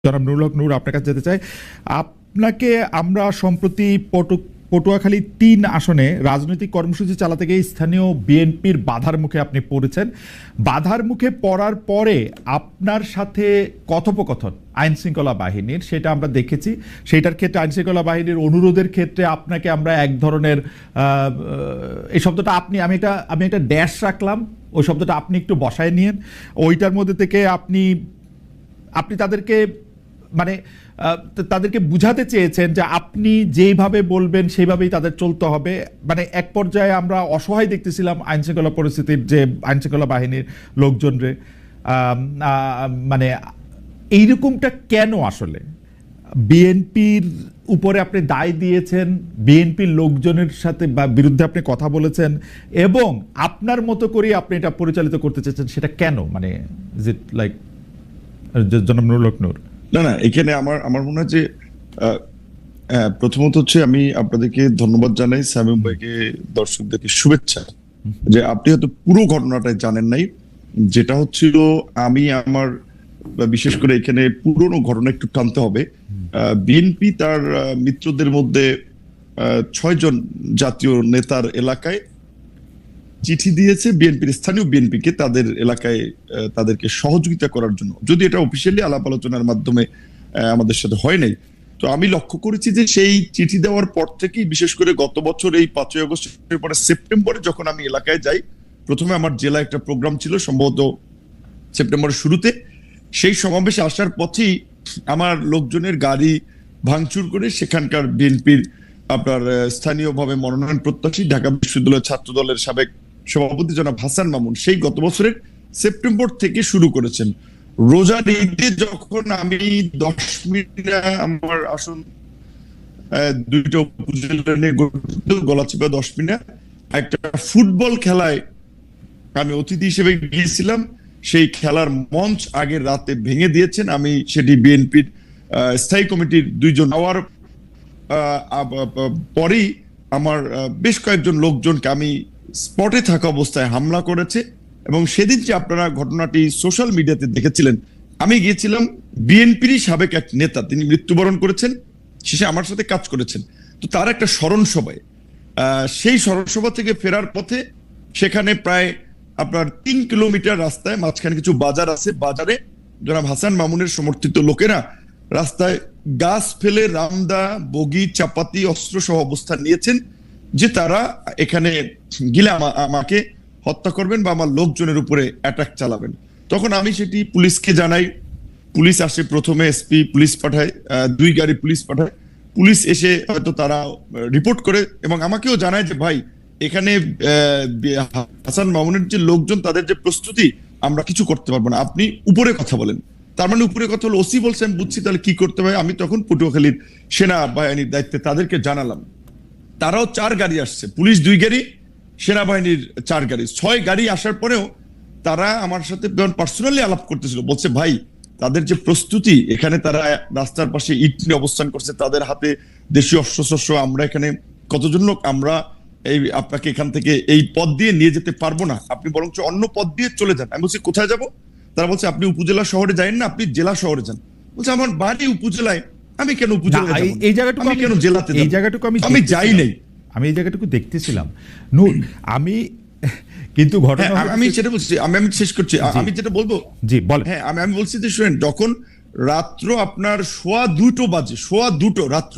জনাব নুরুল হক নূর, আপনার কাছে যেতে চাই। আপনাকে আমরা সম্প্রতি পটুয়াখালী ৩ আসনে রাজনৈতিক কর্মসূচি চালাতে গিয়ে স্থানীয় বিএনপির বাধার মুখে আপনি পড়েছেন। বাধার মুখে পড়ার পরে আপনার সাথে কথোপকথন আইন শৃঙ্খলা বাহিনীর, সেটা আমরা দেখেছি। সেইটার ক্ষেত্রে আইন শৃঙ্খলা বাহিনীর অনুরোধের ক্ষেত্রে আপনাকে আমরা এক ধরনের এই শব্দটা আমি একটা ড্যাশ রাখলাম, ওই শব্দটা আপনি একটু বসায় নিয়েন। ওইটার মধ্যে থেকে আপনি তাদেরকে তাদেরকে বুঝাতে চেয়েছেন যে আপনি যেইভাবে বলবেন সেইভাবেই তাদের চলতে হবে। এক পর্যায়ে আমরা অসহায় দেখতেছিলাম আইন শৃঙ্খলা পরিস্থিতির, যে আইন শৃঙ্খলা বাহিনীর লোকজনরে। এইরকমটা কেন? আসলে বিএনপির উপরে আপনি দায় দিয়েছেন, বিএনপির লোকজনের সাথে বা বিরুদ্ধে আপনি কথা বলেছেন, এবং আপনার মতো করে আপনি এটা পরিচালিত করতে চেয়েছেন, সেটা কেন? ইজ ইট লাইক জনাব নুরুল হক নূর? না, এখানে আমার মনে হয় যে প্রথমত হচ্ছে আমি আপনাদেরকে ধন্যবাদ জানাই, শামীম ভাইকে, দর্শকদেরকে শুভেচ্ছা যে আপনি হয়তো পুরো ঘটনাটাই জানেন নাই। যেটা হচ্ছিল, আমি আমার বিশেষ করে এখানে পুরনো ঘটনা একটু টানতে হবে। বিএনপি তার মিত্রদের মধ্যে 6 জন জাতীয় নেতার এলাকায় চিঠি দিয়েছে বিএনপির, স্থানীয় বিএনপিকে, তাদের এলাকায় তাদেরকে সহযোগিতা করার জন্য। যদি এটা অফিসিয়ালি আলাপ আলোচনার মাধ্যমে আমাদের সাথে হয় নাই, তো আমি লক্ষ্য করেছি যে সেই চিঠি দেওয়ার পর থেকেই, বিশেষ করে গত বছর এই 5ই আগস্টের পরে সেপ্টেম্বরে যখন আমি এলাকায় যাই, প্রথমে আমার জেলায় একটা প্রোগ্রাম ছিল সম্ভবত সেপ্টেম্বরের শুরুতে, সেই সমাবেশে আসার পথেই আমার লোকজনের গাড়ি ভাঙচুর করে সেখানকার বিএনপির আপনার স্থানীয়ভাবে মনোনয়ন প্রত্যাশী ঢাকা বিশ্ববিদ্যালয়ের ছাত্র দলের সাবেক সভাপতি জনাব হাসান মামুন সেই গত বছরের সেপ্টেম্বর থেকে শুরু করেছেন। রোজার ঈদে যখন আমি 10 মিনিট আমার আসন 2টা উপজেলা নিয়ে গলাচিপা 10 মিনিট একটা ফুটবল খেলায় আমি অতিথি হিসেবে গিয়েছিলাম, সেই খেলার মঞ্চ আগের রাতে ভেঙে দিয়েছেন। আমি সেটি বিএনপির স্থায়ী কমিটির 2 জন হওয়ার পরেই আমার বেশ কয়েকজন লোকজনকে আমি স্পটে থাকা অবস্থায় হামলা করেছে। এবং সেদিন যে আপনারা ঘটনাটি সোশ্যাল মিডিয়াতে দেখেছিলেন, আমি গিয়েছিলাম বিএনপিরই সাবেক এক নেতা, তিনি মৃত্যুবরণ করেছেন, শেষে আমার সাথে কাজ করেছেন, তো তার একটা স্মরণ সভায়, সেই স্মরণ সভা থেকে ফেরার পথে সেখানে প্রায় আপনার 3 কিলোমিটার রাস্তায় মাঝখানে কিছু বাজার আছে, বাজারে জনাব হাসান মামুনের সমর্থিত লোকেরা রাস্তায় গাছ ফেলে রামদা, বগি, চাপাতি, অস্ত্র সহ অবস্থান নিয়েছেন যে তারা এখানে গিলে আমাকে হত্যা করবেন বা আমার লোকজনের উপরে অ্যাটাক চালাবেন। তখন আমি সেটি পুলিশকে জানাই, পুলিশ আসে, প্রথমে এসপি পুলিশ পাঠায়, 2 গাড়ি পুলিশ পাঠায়, পুলিশ এসে হয়তো তারা রিপোর্ট করে এবং আমাকেও জানায় যে ভাই এখানে হাসান মামুনের যে লোকজন, তাদের যে প্রস্তুতি, আমরা কিছু করতে পারবো না, আপনি উপরে কথা বলেন। তার মানে উপরে কথা হলো, ওসি বলছে, আমি বুঝছি, তাহলে কি করতে হবে। আমি তখন পটুয়াখালীর সেনাবাহিনীর দায়িত্বে তাদেরকে জানালাম। তারাও 4 গাড়ি আসছে, পুলিশ 2 গাড়ি, সেনাবাহিনীর 4 গাড়ি, 6 গাড়ি আসার পরেও তারা আমার সাথে পার্সোনালি আলাপ করতেছিল, বলছে ভাই তাদের যে প্রস্তুতি, এখানে তারা রাস্তার পাশে ইট নিয়ে অবস্থান করছে, তাদের হাতে দেশীয় অস্ত্রশস্ত্র, আমরা এখানে কতজন লোক, আমরা আপনাকে এখান থেকে এই পথ দিয়ে নিয়ে যেতে পারবো না, আপনি বরঞ্চ অন্য পথ দিয়ে চলে যান। আমি বলছি কোথায় যাব? তারা বলছে আপনি উপজেলা শহরে যান না, আপনি জেলা শহরে যান। বলছে আমার বাড়ি উপজেলায়, আমি কেন উপজেলায় যাব? এই জায়গাটুকু আমি কেন জেলাতে যাব? এই জায়গাটুকু আমি যাই নাই, আমি এই জায়গাটুকু দেখতেছিলাম নূর। কিন্তু ঘটনা, আমি সেটা বলছি, আমি শেষ করছি, আমি যেটা বলবো, জি বল। হ্যাঁ, আমি বলছি যে শুনেন, যখন রাত্র আপনার 2:15 বাজে, 2:15 রাত্র,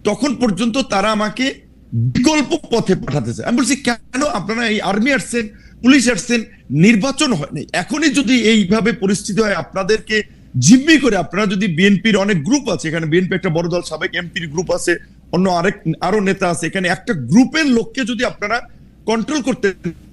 তখন পর্যন্ত তারা আমাকে বিকল্প পথে পাঠাতে চায়। আমি বলছি কেন? আপনারা এই আর্মি আসছেন, পুলিশ আসছেন, নির্বাচন হয় নাই, এখনই যদি এইভাবে পরিস্থিতি হয়, আপনাদেরকে জিম্মি করে, আপনারা যদি, বিএনপির অনেক গ্রুপ আছে এখানে, বিএনপি একটা বড় দল, সাবেক এমপির গ্রুপ আছে, অন্য আরো নেতা আছে, এখানে একটা গ্রুপের লোককে যদি আপনারা কন্ট্রোল করতে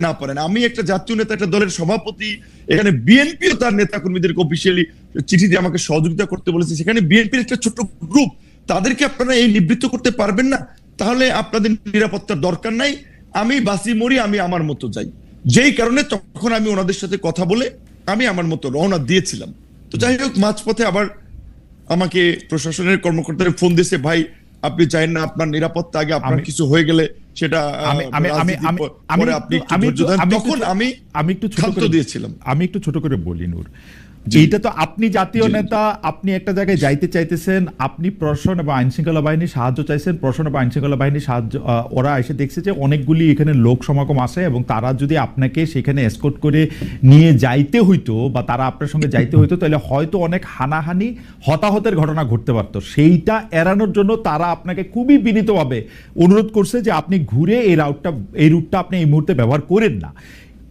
না পারেন, আমি একটা জাতীয় নেতা, একটা দলের সভাপতি, এখানে বিএনপিও তার নেতা কর্মীদেরকে অফিসিয়ালি চিঠি দিয়ে আমাকে সহযোগিতা করতে বলেছে, সেখানে বিএনপির একটা ছোট গ্রুপ, তাদেরকে আপনারা এই নিবৃত্ত করতে পারবেন না? তাহলে আপনাদের নিরাপত্তার দরকার নাই, আমি বাসি মরি, আমি আমার মতো যাই। যেই কারণে তখন আমি ওনাদের সাথে কথা বলে আমি আমার মতো রওনা দিয়েছিলাম। তো যাই হোক, মাঝপথে আবার আমাকে প্রশাসনের কর্মকর্তারা ফোন দিয়েছে, ভাই আপনি চাইেন না, আপনার নিরাপত্তা আগে, আপনার কিছু হয়ে গেলে সেটা আমি একটু ছোট করে বলি নূর। এইটা তো আপনি জাতীয় নেতা, আপনি একটা জায়গায় যাইতে চাইতেছেন, আপনি প্রশাসন এবং আইন শৃঙ্খলা বাহিনীর সাহায্য চাইছেন, প্রশাসন এবং আইন শৃঙ্খলা বাহিনীর সাহায্য ওরা এসে দেখছে যে অনেকগুলি এখানে লোক সমাগম আসে এবং তারা যদি আপনাকে সেখানে এসকর্ট করে নিয়ে যাইতে হইতো বা তারা আপনার সঙ্গে যাইতে হইতো, তাহলে হয়তো অনেক হানাহানি হতাহতের ঘটনা ঘটতে পারতো। সেইটা এড়ানোর জন্য তারা আপনাকে খুবই বিনীতভাবে অনুরোধ করছে যে আপনি ঘুরে এই রুটটা আপনি এই মুহূর্তে ব্যবহার করেন না।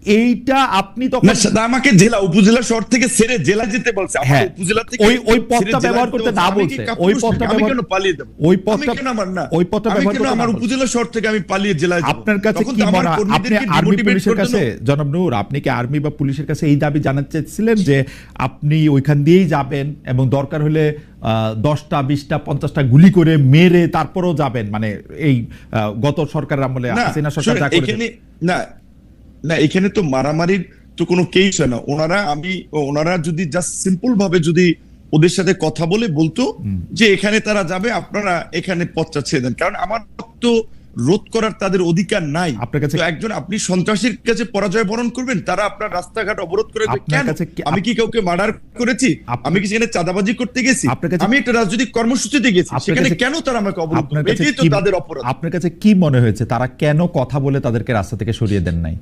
এইটা আপনি তখন আমাকে জেলা উপজেলা শহর থেকে ছেড়ে জেলা যেতে বলছে, হ্যাঁ, উপজেলা থেকে ওই পথটা ব্যবহার করতে না বলছে, ওই পথটা আমি ব্যবহার কেন পালিয়ে দেব? ওই পথটা ওই পথটা আমি ব্যবহার কেন করতে আমার না বলছে। উপজেলা শহর থেকে আমি পালিয়ে জেলায় যাব? আপনার কাছে তখন কি তো আমার মনে হয়, আপনি কর্মীদেরকে আর্মি demotivate পুলিশের করার কাছে, জন্য- জনাব নূর, আপনি কি আর্মি বা পুলিশের কাছে এই দাবি জানাতে চাইছিলেন যে আপনি ওইখান দিয়েই যাবেন এবং দরকার হলে 10টা 20টা 50টা গুলি করে মেরে তারপরেও যাবেন, মানে এই গত সরকারের আমলে না, হাসিনা সরকার শোনেন, যা করেছে? এখানে না না এখানে তো মারামারির তো কোনো কেস হয় না। ওনারা যদি জাস্ট সিম্পল ভাবে যদি ওদের সাথে কথা বলে বলতো যে এখানে তারা যাবে, আপনারা এখানে পথটা ছেড়ে দেন, কারণ আমার তো রোধ করার তাদের অধিকার নাই। আপনার কাছে তো একজন আপনি সন্ত্রাসীর কাছে পরাজয় বরণ করবেন, তারা আপনার রাস্তাঘাট অবরোধ করে দেবে আপনার কেন? কাছে কি- আমি কি কাউকে মার্ডার করেছি? আমি কি সেখানে চাঁদাবাজি করতে গেছি? আপনার কাছে- আমি একটা রাজনৈতিক কর্মসূচিতে গেছি, আপনার সেখানে কাছে- কেন তারা আমাকে অবরোধ আপনার করবে? কাছে এটাই তো কি- তাদের অপরাধ। আপনার কাছে কি মনে হয়েছে তারা কেন কথা বলে তাদেরকে রাস্তা থেকে সরিয়ে দেন নাই?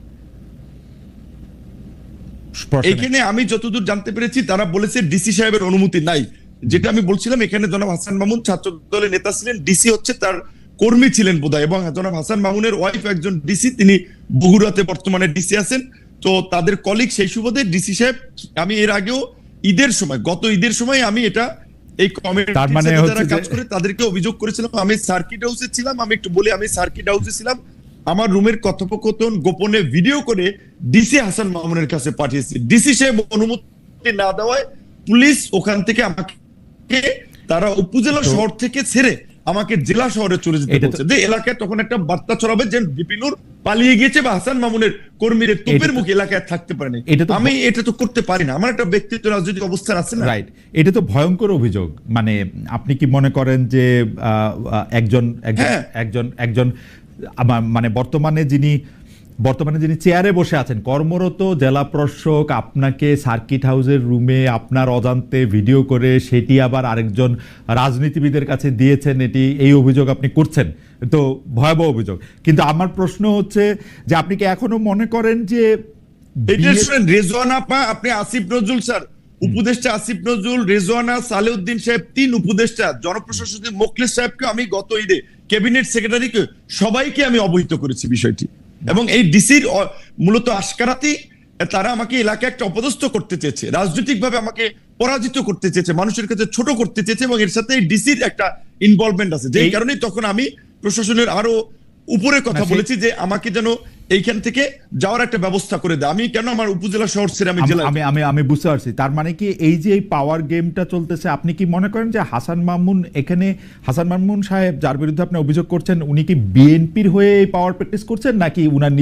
প্রশ্নে। এখানে আমি যতদূর জানতে পেরেছি তারা বলেছে ডিসি সাহেবের অনুমতি নাই। যেটা আমি বলছিলাম, এখানে জনাব হাসান মামুন ছাত্র দলের নেতা ছিলেন, ডিসি হচ্ছে তার কর্মী ছিলেন বোধহয়, এবং জনাব হাসান মামুনের ওয়াইফ একজন ডিসি, তিনি বগুড়াতে বর্তমানে ডিসি আছেন। তো তাদের কলিগ, সেই সুবাদে ডিসি সাহেব, আমি এর আগেও গত ঈদের সময় আমি এটা এই কমিটির তার মানে সাথে হচ্ছে যারা কাজ যে- করে তাদেরকে অভিযোগ করেছিলাম। আমি সার্কিট হাউসে ছিলাম, আমি একটু বলি, আমি সার্কিট হাউসে ছিলাম, আমার রুমের কথোপকথন গোপনে ভিডিও করে ডিসি হাসান মামুনের কাছে পাঠিয়েছি। ডিসি সাহেব অনুমতি না দেওয়ায় পুলিশ ওখান থেকে আমাকে, তারা উপজেলা শহর থেকে ছেড়ে আমাকে জেলা শহরে চলে যেতে এটা তো- বলছে, যে এলাকায় তখন একটা বার্তা ছড়াবে যে বিপিনুর পালিয়ে গিয়েছে বা হাসান মামুনের কর্মীরা তোপের মুখে এলাকায় থাকতে পারেনি। এটা তো- আমি এটা তো করতে পারি না, আমার একটা ব্যক্তিত্ব রাজনৈতিক অবস্থান আছে না। রাইট, এটা তো ভয়ঙ্কর অভিযোগ। মানে আপনি কি মনে করেন যে একজন একজন হ্যাঁ। একজন একজন মানে বর্তমানে যিনি চেয়ারে বসে আছেন, কর্মরত জেলা প্রশাসক আপনাকে সার্কিট হাউসের রুমে আপনার অজান্তে ভিডিও করে সেটি আবার আরেকজন রাজনীতিবিদের কাছে দিয়েছেন, এই অভিযোগ আপনি করছেন, তো ভয়াবহ অভিযোগ। কিন্তু আমার প্রশ্ন হচ্ছে যে আপনি কি এখনো মনে করেন যে এটা শুনেন, রেজওয়ানা আপা, আপনি আসিফ নজরুল স্যার, উপদেষ্টা আসিফ নজরুল, রেজওয়ানা, সালেউদ্দিন সাহেব, 3 উপদেষ্টা, জনপ্রশাসনের মোখলেস সাহেবকে আমি গত ঈদে, ক্যাবিনেট সেক্রেটারিকে, সবাইকে আমি অবহিত করেছি বিষয়টি। এবং এই ডিসির মূলত আশকারাতেই তারা আমাকে এলাকায় একটা অপদস্থ করতে চেয়েছে, রাজনৈতিকভাবে আমাকে পরাজিত করতে চেয়েছে, মানুষের কাছে ছোট করতে চেয়েছে, এবং এর সাথে এই ডিসির একটা ইনভলভমেন্ট আছে, যেই কারণেই তখন আমি প্রশাসনের আরো উপরে কথা বলেছি যে আমাকে যেন এইখান থেকে যাওয়ার একটা ব্যবস্থা করে দেয়। আমি কেন আমার উপজেলা শহর ছেড়ে আমি জেলায়? আমি বুঝতে পারছি। তার মানে কি এই যে এই পাওয়ার গেমটা চলতেছে, আপনি কি মনে করেন যে হাসান মামুন সাহেব যার বিরুদ্ধে আপনি অভিযোগ করছেন, উনি কি বিএনপির হয়ে এই পাওয়ার প্র্যাকটিস করছেন, নাকি উনার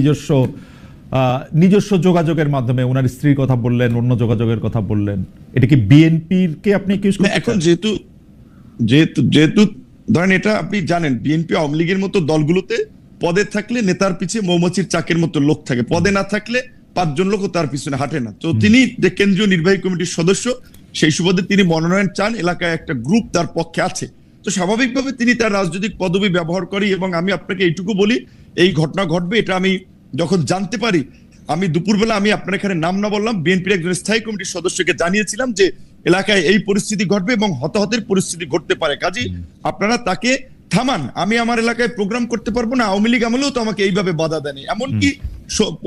নিজস্ব যোগাযোগের মাধ্যমে, উনার স্ত্রীর কথা বললেন, অন্য যোগাযোগের কথা বললেন, এটা কি বিএনপির কে আপনি একিউজ করছেন? এখন যেহেতু ধরেন, এটা আপনি জানেন, বিএনপি আওয়ামী লীগের মতো দলগুলোতে পদে থাকলে নেতার পিছে মৌমাছির চাকের মতো লোক থাকে, পদে না থাকলে 5 জন লোক তার পিছনে হাঁটে না। তো তিনি যে কেন্দ্রীয় নির্বাহী কমিটির সদস্য, সেই সুবাদে তিনি মনোনয়ন চান, এলাকায় একটা গ্রুপ তার পক্ষে আছে, তো স্বাভাবিকভাবে তিনি তার রাজনৈতিক পদবি ব্যবহার করি। এবং আমি আপনাকে এইটুকু বলি, এই ঘটনা ঘটবে এটা আমি যখন জানতে পারি, আমি দুপুরবেলা, আমি আপনার এখানে নাম না বললাম, বিএনপির একজন স্থায়ী কমিটির সদস্যকে জানিয়েছিলাম যে এলাকায় এই পরিস্থিতি ঘটবে এবং হতাহতের পরিস্থিতি ঘটতে পারে, কাজেই আপনারা তাকে থামান। আমি আমার এলাকায় প্রোগ্রাম করতে পারবো না, আওয়ামী লীগ আমলেও তো আমাকে এইভাবে বাধা দেয়নি। এমনকি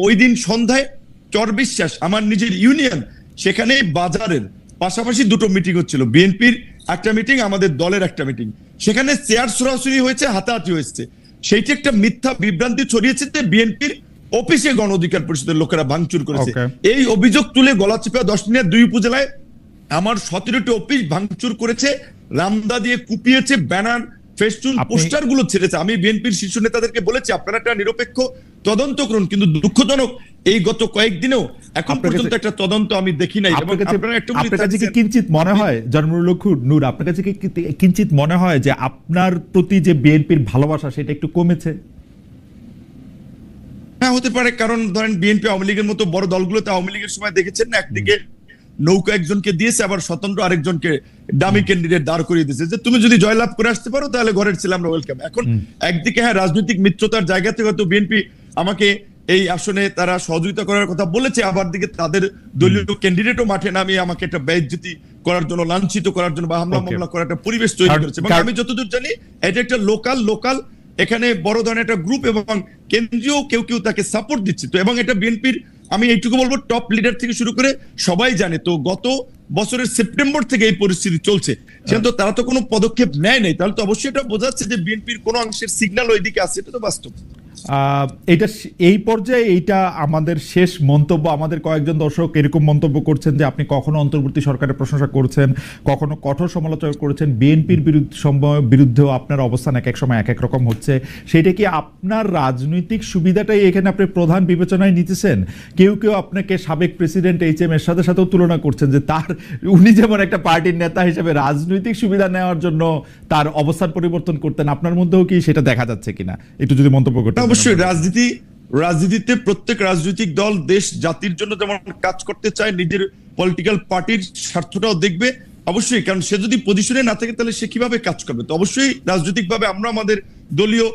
ওই দিন সন্ধ্যায় চর বিশ্বাস, আমার নিজের ইউনিয়ন, সেখানে বাজারের পাশাপাশি 2টো মিটিং হচ্ছিল, বিএনপির একটা মিটিং, আমাদের দলের একটা মিটিং, সেখানে চেয়ার সরাসরি হয়েছে, হাতাহাতি হয়েছে। সেইটি একটা মিথ্যা বিভ্রান্তি ছড়িয়েছে যে বিএনপির অফিসে গণ অধিকার পরিষদের লোকেরা ভাঙচুর করেছে। এই অভিযোগ তুলে গলাচিপা 10 দিনের 2 উপজেলায় আমার 17টি অফিস ভাঙচুর করেছে, রামদা দিয়ে কুপিয়েছে, ব্যানার, ফেস্টুন, পোস্টার গুলো ছেড়েছে। আমি বিএনপির শীর্ষ নেতাদেরকে বলেছি আপনারা একটা নিরপেক্ষ তদন্ত করুন, কিন্তু দুঃখজনক এই গত কয়েকদিনেও এখন পর্যন্ত একটা তদন্ত আমি দেখি নাই। এবং আপনারা একটু আপনার কাছে কি কিঞ্চিত মনে হয়, নূর, আপনার কাছে কি কিঞ্চিত মনে হয় যে আপনার প্রতি যে বিএনপির ভালোবাসা সেটা একটু কমেছে? হ্যাঁ, হতে পারে, কারণ ধরেন বিএনপি আওয়ামী লীগের মতো বড় দলগুলোতে আওয়ামী লীগের সময় দেখেছেন না, একদিকে নৌকা একজনকে দিয়েছে, আবার স্বতন্ত্র আরেকজনকে ডামি ক্যান্ডিডেট দাঁড় করিয়ে দিয়েছে যে তুমি যদি জয়লাভ করে আসতে পারো তাহলে ঘরের ছেলে আমরা ওয়েলকাম। এখন একদিকে হ্যাঁ রাজনৈতিক মিত্রতার জায়গা থেকে হয়তো বিএনপি আমাকে এই আসনে তারা সহযোগিতা করার কথা বলেছে, আবার দিকে তাদের দলীয় ক্যান্ডিডেটও মাঠে নামিয়ে আমাকে একটা বেইজ্জতি করার জন্য, লাঞ্ছিত করার জন্য বা হামলা মামলা করার একটা পরিবেশ তৈরি করেছে। এবং আমি যতদূর জানি এটা একটা লোকাল এখানে বড় ধরনের একটা গ্রুপ এবং কেন্দ্রীয় কেউ তাকে সাপোর্ট দিচ্ছে। তো এবং এটা বিএনপির আমি এইটুকু বলবো টপ লিডার থেকে শুরু করে সবাই জানে। তো গত বছরের সেপ্টেম্বর থেকে এই পরিস্থিতি চলছে, সেহেতু তারা তো কোনো পদক্ষেপ নেয় নাই, তাহলে তো অবশ্যই এটা বোঝাচ্ছে যে বিএনপির কোনো অংশের সিগন্যাল ওইদিকে আছে, এটা তো বাস্তব। এটা এই পর্যায়ে এইটা আমাদের শেষ মন্তব্য। আমাদের কয়েকজন দর্শক এরকম মন্তব্য করছেন যে আপনি কখনো অন্তর্বর্তী সরকারের প্রশংসা করছেন, কখনো কঠোর সমালোচনা করেছেন, বিএনপির বিরুদ্ধেও আপনার অবস্থান এক এক সময় এক এক রকম হচ্ছে। সেটা কি আপনার রাজনৈতিক সুবিধাটাই এখানে আপনি প্রধান বিবেচনায় নিতেছেন? কেউ আপনাকে সাবেক প্রেসিডেন্ট HM এরশাদের সাথেও তুলনা করছেন যে উনি যেমন একটা পার্টির নেতা হিসেবে রাজনৈতিক সুবিধা নেওয়ার জন্য তার অবস্থান পরিবর্তন করতেন, আপনার মধ্যেও কি সেটা দেখা যাচ্ছে কিনা একটু যদি মন্তব্য করতেন। অবশ্যই রাজনীতিতে প্রত্যেক রাজনৈতিক দল দেশ জাতির জন্য যেমন কাজ করতে চায়, নিজের পলিটিক্যাল পার্টির স্বার্থটাও দেখবে অবশ্যই, কারণ সে যদি পজিশনে না থাকে তাহলে সে কিভাবে কাজ করবে। তো অবশ্যই রাজনৈতিকভাবে আমরা আমাদের দলীয়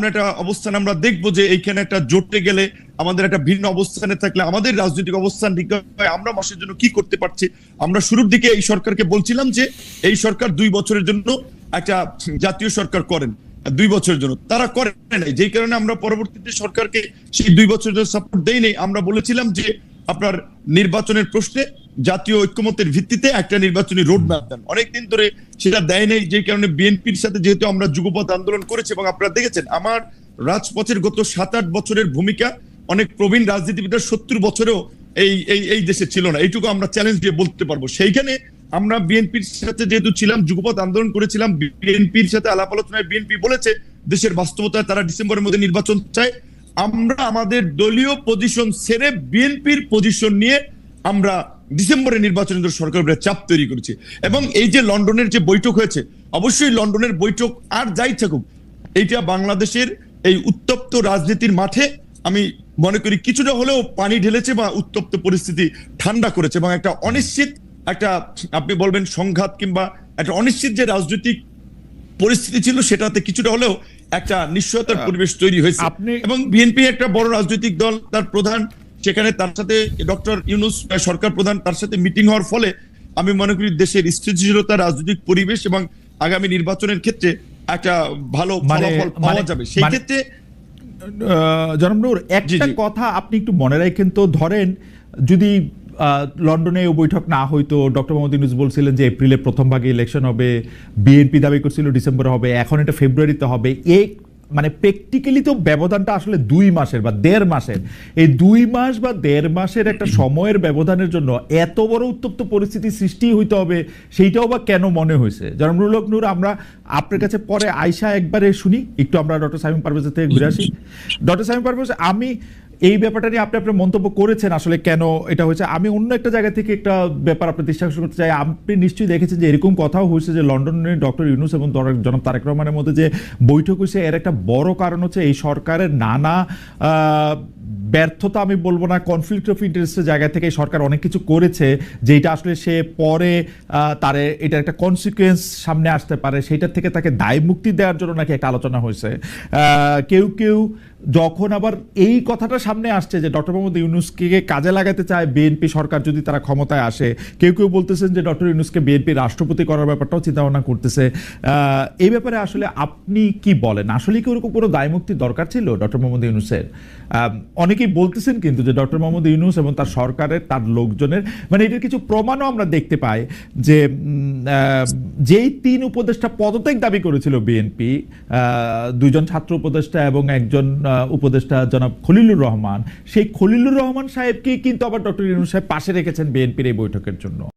একটা অবস্থান আমরা দেখবো যে এইখানে একটা জোটে গেলে আমাদের একটা ভিন্ন অবস্থানে থাকলে আমাদের রাজনৈতিক অবস্থান ঠিক হয়, আমরা মানুষের জন্য কি করতে পারছি। আমরা শুরুর দিকে এই সরকারকে বলছিলাম যে এই সরকার 2 বছরের জন্য একটা জাতীয় সরকার করেন, 2 বছরের জন্য তারা করে নাই, যেই কারণে আমরা পরবর্তীতে সরকারকে সেই 2 বছরের জন্য সাপোর্ট দেই নাই। আমরা বলেছিলাম যে আপনার নির্বাচনের প্রশ্নে জাতীয় ঐক্যমতের ভিত্তিতে একটা নির্বাচনী রোড ম্যাপ দেন, অনেকদিন ধরে সেটা দেয় নাই, যেই কারণে বিএনপির সাথে যেহেতু আমরা যুগপৎ আন্দোলন করেছি এবং আপনারা দেখেছেন আমার রাজপথের গত 7-8 বছরের ভূমিকা অনেক প্রবীণ রাজনীতিবিদরা 70 বছরেও এই দেশে ছিল না, এইটুকু আমরা চ্যালেঞ্জ দিয়ে বলতে পারবো। সেইখানে আমরা বিএনপির সাথে যেহেতু ছিলাম, যুগপৎ আন্দোলন করেছিলাম, বিএনপির সাথে আলাপ আলোচনায় বিএনপি বলেছে দেশের বাস্তবতায় তারা ডিসেম্বরের মধ্যে নির্বাচন চায়। আমরা আমাদের দলীয় পজিশন ছেড়ে বিএনপির পজিশন নিয়ে আমরা ডিসেম্বরে নির্বাচনের জন্য সরকারের চাপ তৈরি করেছি। এবং এই যে লন্ডনের যে বৈঠক হয়েছে, অবশ্যই লন্ডনের বৈঠক আর যাই থাকুক, এইটা বাংলাদেশের এই উত্তপ্ত রাজনীতির মাঠে আমি মনে করি কিছুটা হলেও পানি ঢেলেছে বা উত্তপ্ত পরিস্থিতি ঠান্ডা করেছে এবং একটা অনিশ্চিত একটা আপনি বলবেন সংঘাত কিংবা একটা অনিশ্চিত যে রাজনৈতিক পরিস্থিতি ছিল সেটাতে কিছুটা হলেও একটা নিশ্চয়তার পরিবেশ তৈরি হয়েছে। এবং বিএনপি একটা বড় রাজনৈতিক দল, তার প্রধান সেখানে, তার সাথে ডক্টর ইউনূস সরকার প্রধান, তার সাথে মিটিং হওয়ার ফলে আমি মনে করি দেশের স্থিতিশীলতা, রাজনৈতিক পরিবেশ এবং আগামী নির্বাচনের ক্ষেত্রে একটা ভালো ফলাফল পাওয়া যাবে। সেই ক্ষেত্রে জনাব নূর, একটা কথা আপনি একটু মনে রাখেন তো, ধরেন যদি লন্ডনে বৈঠক না হইতো, ডক্টর মোহাম্মদ ইউনূস বলছিলেন যে এপ্রিলের প্রথম ভাগে ইলেকশন হবে, বিএনপি দাবি করছিল ডিসেম্বরে হবে, এখন এটা ফেব্রুয়ারিতে হবে। মানে প্র্যাকটিক্যালি তো ব্যবধানটা আসলে 2 মাসের বা 1.5 মাসের। এই 2 মাস বা 1.5 মাসের একটা সময়ের ব্যবধানের জন্য এত বড় উত্তপ্ত পরিস্থিতি সৃষ্টি হইতে হবে, সেইটাও বা কেন মনে হয়েছে? জনাব নুরুল হক নূর, আমরা আপনার কাছে পরে আয়শা একবারে শুনি, একটু আমরা ডক্টর শামীম পারভেজের থেকে ঘুরে আসি। ডক্টর শামীম পারভেজ, আমি এই ব্যাপারটা নিয়ে আপনি আপনার মন্তব্য করেছেন আসলে কেন এটা হয়েছে। আমি অন্য একটা জায়গা থেকে একটা ব্যাপার আপনার দৃষ্টি করতে চাই। আপনি নিশ্চয়ই দেখেছেন যে এরকম কথাও হয়েছে যে লন্ডনে ডক্টর ইউনূস এবং জনাব তারেক রহমানের মধ্যে যে বৈঠক হয়েছে, এর একটা বড় কারণ হচ্ছে এই সরকারের নানা ব্যর্থতা, আমি বলবো না, কনফ্লিক্ট অফ ইন্টারেস্টের জায়গা থেকে সরকার অনেক কিছু করেছে যেটা আসলে সে পরে তার এটার একটা কনসিকুয়েন্স সামনে আসতে পারে, সেইটার থেকে তাকে দায় মুক্তি দেওয়ার জন্য নাকি একটা আলোচনা হয়েছে। কেউ যখন আবার এই কথাটা সামনে আসছে যে ডক্টর মোহাম্মদ ইউনূসকে কাজে লাগাতে চায় বিএনপি সরকার যদি তারা ক্ষমতায় আসে, কেউ বলতেছেন যে ডক্টর ইউনূসকে বিএনপি রাষ্ট্রপতি করার ব্যাপারটাও চিন্তা ভাবনা করতেছে। এই ব্যাপারে আসলে আপনি কি বলেন? আসলে কি ওরকম কোনো দায় মুক্তির দরকার ছিল ডক্টর মোহাম্মদ ইউনূসের? অনেকেই বলতেছেন কিন্তু যে ডক্টর মোহাম্মদ ইউনূস এবং তার সরকারের, তার লোকজনের, মানে এটার কিছু প্রমাণও আমরা দেখতে পাই যে যেই 3 উপদেষ্টা পদত্যাগ দাবি করেছিল বিএনপি, 2 জন ছাত্র উপদেষ্টা এবং একজন উপদেষ্টা জনাব খলিলুর রহমান, সেই খলিলুর রহমান সাহেবকে কিন্তু আবার ডক্টর ইউনূস সাহেব পাশে রেখেছেন বিএনপির এই বৈঠকের জন্য।